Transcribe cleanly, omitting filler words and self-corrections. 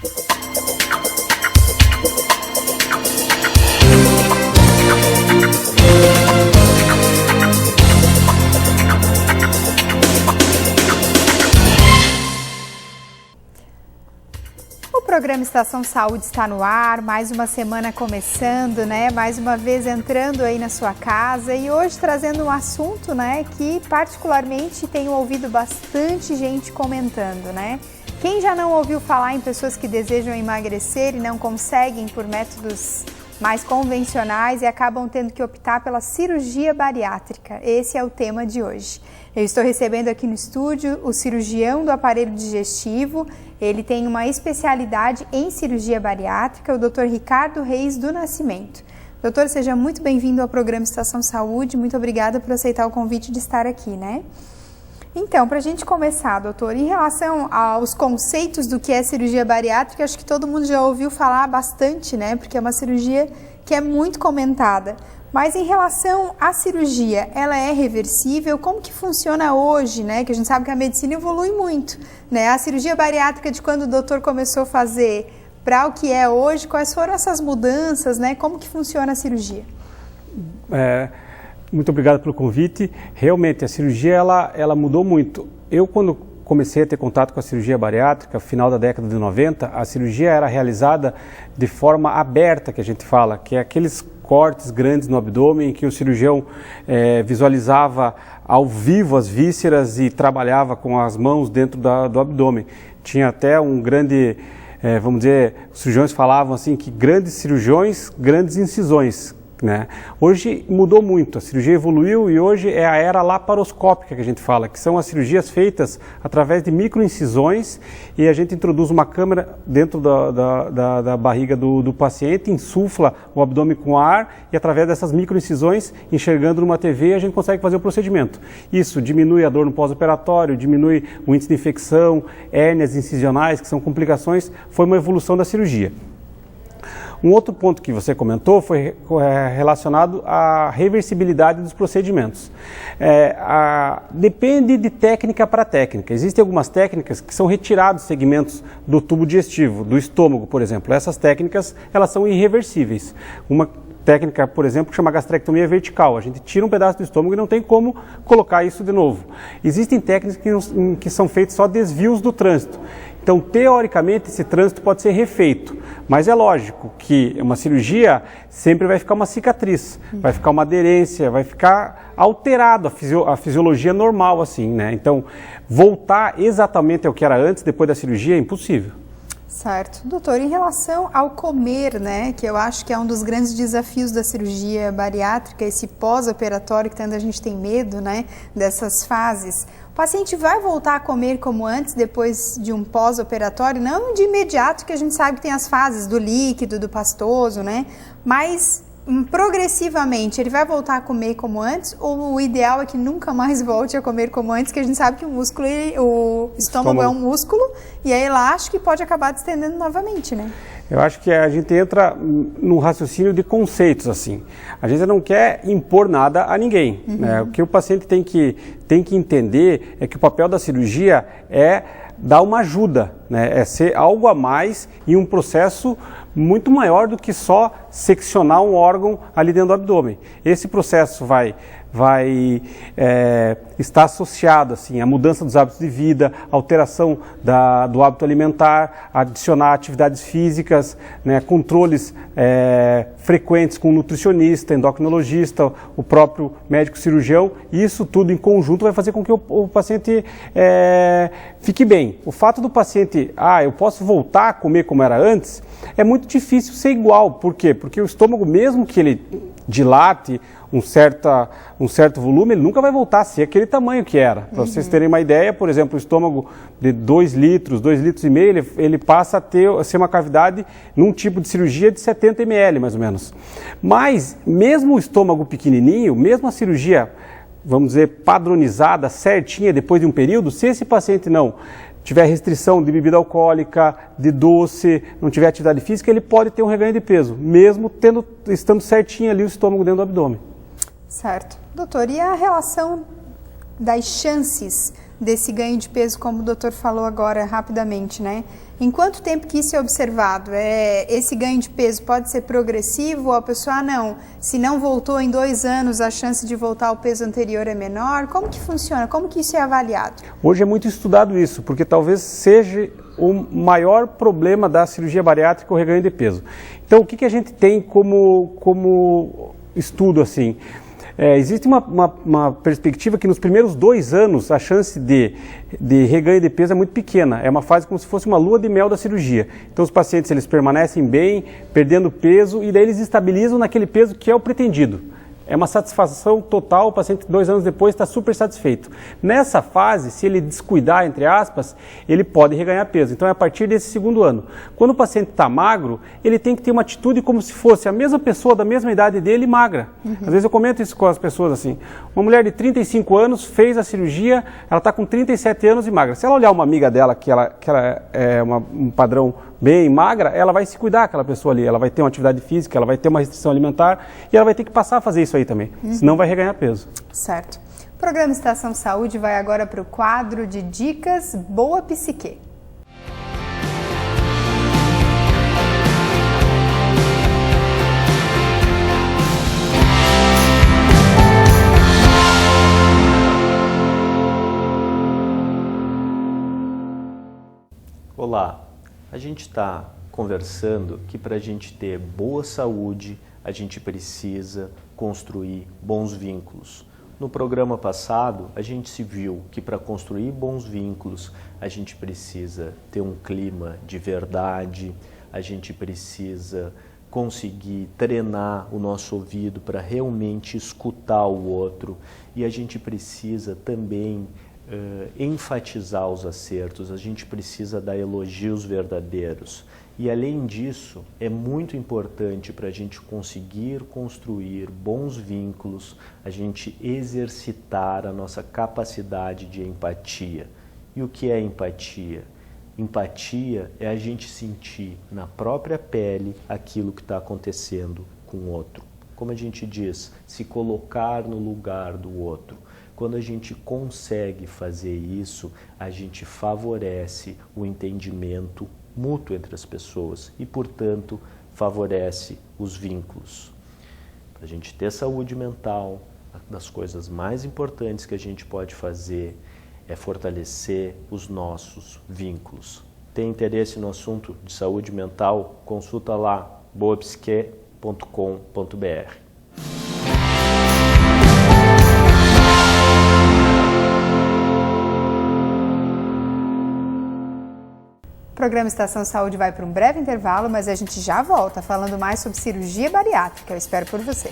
O programa Estação Saúde está no ar, mais uma semana começando, né? Mais uma vez entrando aí na sua casa e hoje trazendo um assunto, né, que particularmente tenho ouvido bastante gente comentando, né? Quem já não ouviu falar em pessoas que desejam emagrecer e não conseguem por métodos mais convencionais e acabam tendo que optar pela cirurgia bariátrica? Esse é o tema de hoje. Eu estou recebendo aqui no estúdio o cirurgião do aparelho digestivo. Ele tem uma especialidade em cirurgia bariátrica, o Dr. Ricardo Reis do Nascimento. Doutor, seja muito bem-vindo ao programa Estação Saúde. Muito obrigada por aceitar o convite de estar aqui, né? Então, para a gente começar, doutor, em relação aos conceitos do que é cirurgia bariátrica, acho que todo mundo já ouviu falar bastante, né? Porque é uma cirurgia que é muito comentada. Mas em relação à cirurgia, ela é reversível? Como que funciona hoje, né? Que a gente sabe que a medicina evolui muito, né? A cirurgia bariátrica de quando o doutor começou a fazer para o que é hoje, quais foram essas mudanças, né? Como que funciona a cirurgia? Muito obrigado pelo convite. Realmente, a cirurgia ela mudou muito. Eu, quando comecei a ter contato com a cirurgia bariátrica, final da década de 90, a cirurgia era realizada de forma aberta, que a gente fala, que é aqueles cortes grandes no abdômen, em que o cirurgião visualizava ao vivo as vísceras e trabalhava com as mãos dentro do abdômen. Tinha até um grande, vamos dizer, os cirurgiões falavam assim que grandes cirurgiões, grandes incisões, né? Hoje mudou muito, a cirurgia evoluiu e hoje é a era laparoscópica que a gente fala, que são as cirurgias feitas através de microincisões e a gente introduz uma câmera dentro da barriga do paciente, insufla o abdômen com ar e através dessas microincisões, enxergando numa TV, a gente consegue fazer o procedimento. Isso diminui a dor no pós-operatório, diminui o índice de infecção, hérnias incisionais, que são complicações, foi uma evolução da cirurgia. Um outro ponto que você comentou foi relacionado à reversibilidade dos procedimentos. Depende de técnica para técnica. Existem algumas técnicas que são retirados segmentos do tubo digestivo, do estômago, por exemplo. Essas técnicas, elas são irreversíveis. Uma técnica, por exemplo, que chama gastrectomia vertical. A gente tira um pedaço do estômago e não tem como colocar isso de novo. Existem técnicas que são feitas só desvios do trânsito. Então, teoricamente, esse trânsito pode ser refeito, mas é lógico que uma cirurgia sempre vai ficar uma cicatriz, vai ficar uma aderência, vai ficar alterado a fisiologia normal, assim, né? Então, voltar exatamente ao que era antes, depois da cirurgia, é impossível. Certo. Doutor, em relação ao comer, né, que eu acho que é um dos grandes desafios da cirurgia bariátrica, esse pós-operatório que tanta gente tem medo, né, dessas fases. O paciente vai voltar a comer como antes, depois de um pós-operatório? Não de imediato, que a gente sabe que tem as fases do líquido, do pastoso, né, mas progressivamente ele vai voltar a comer como antes, ou o ideal é que nunca mais volte a comer como antes, que a gente sabe que o estômago é um músculo e é elástico e pode acabar distendendo novamente, né? Eu acho que a gente entra num raciocínio de conceitos, assim. A gente não quer impor nada a ninguém, né? O que o paciente tem que entender é que o papel da cirurgia é dar uma ajuda, né? É ser algo a mais em um processo muito maior do que só seccionar um órgão ali dentro do abdômen. Esse processo vai estar associado assim, à mudança dos hábitos de vida, alteração do hábito alimentar, adicionar atividades físicas, né, controles frequentes com o nutricionista, endocrinologista, o próprio médico cirurgião, e isso tudo em conjunto vai fazer com que o paciente fique bem. O fato do paciente, eu posso voltar a comer como era antes, é muito difícil ser igual. Por quê? Porque o estômago, mesmo que ele dilate um certo volume, ele nunca vai voltar a ser aquele tamanho que era. Para vocês terem uma ideia, por exemplo, o estômago de 2 litros, 2,5 litros, ele passa a ser uma cavidade num tipo de cirurgia de 70 ml, mais ou menos. Mas, mesmo o estômago pequenininho, mesmo a cirurgia, vamos dizer, padronizada, certinha, depois de um período, se esse paciente não tiver restrição de bebida alcoólica, de doce, não tiver atividade física, ele pode ter um reganho de peso, mesmo estando certinho ali o estômago dentro do abdômen. Certo. Doutor, e a relação das chances desse ganho de peso, como o doutor falou agora rapidamente, né? Em quanto tempo que isso é observado? Esse ganho de peso pode ser progressivo ou a pessoa, não, se não voltou em 2 anos, a chance de voltar ao peso anterior é menor? Como que funciona? Como que isso é avaliado? Hoje é muito estudado isso, porque talvez seja o maior problema da cirurgia bariátrica, o reganho de peso. Então, o que a gente tem como estudo assim? Existe uma perspectiva que nos primeiros 2 anos a chance de reganho de peso é muito pequena. É uma fase como se fosse uma lua de mel da cirurgia. Então os pacientes eles permanecem bem, perdendo peso e daí eles estabilizam naquele peso que é o pretendido. É uma satisfação total, o paciente 2 anos depois está super satisfeito. Nessa fase, se ele descuidar, entre aspas, ele pode reganhar peso. Então é a partir desse 2º ano. Quando o paciente está magro, ele tem que ter uma atitude como se fosse a mesma pessoa da mesma idade dele magra. Às vezes eu comento isso com as pessoas assim. Uma mulher de 35 anos fez a cirurgia, ela está com 37 anos e magra. Se ela olhar uma amiga dela que ela é um padrão bem magra, ela vai se cuidar, aquela pessoa ali, ela vai ter uma atividade física, ela vai ter uma restrição alimentar e ela vai ter que passar a fazer isso aí também, senão vai reganhar peso. Certo. O programa Estação Saúde vai agora para o quadro de dicas Boa Psique. Olá, a gente está conversando que para a gente ter boa saúde, a gente precisa construir bons vínculos. No programa passado, a gente se viu que para construir bons vínculos, a gente precisa ter um clima de verdade, a gente precisa conseguir treinar o nosso ouvido para realmente escutar o outro e a gente precisa também enfatizar os acertos, a gente precisa dar elogios verdadeiros. E além disso, é muito importante para a gente conseguir construir bons vínculos, a gente exercitar a nossa capacidade de empatia. E o que é empatia? Empatia é a gente sentir na própria pele aquilo que está acontecendo com o outro. Como a gente diz, se colocar no lugar do outro. Quando a gente consegue fazer isso, a gente favorece o entendimento mútuo entre as pessoas e, portanto, favorece os vínculos. Para a gente ter saúde mental, uma das coisas mais importantes que a gente pode fazer é fortalecer os nossos vínculos. Tem interesse no assunto de saúde mental? Consulta lá boapsique.com.br. O programa Estação Saúde vai para um breve intervalo, mas a gente já volta falando mais sobre cirurgia bariátrica. Eu espero por você.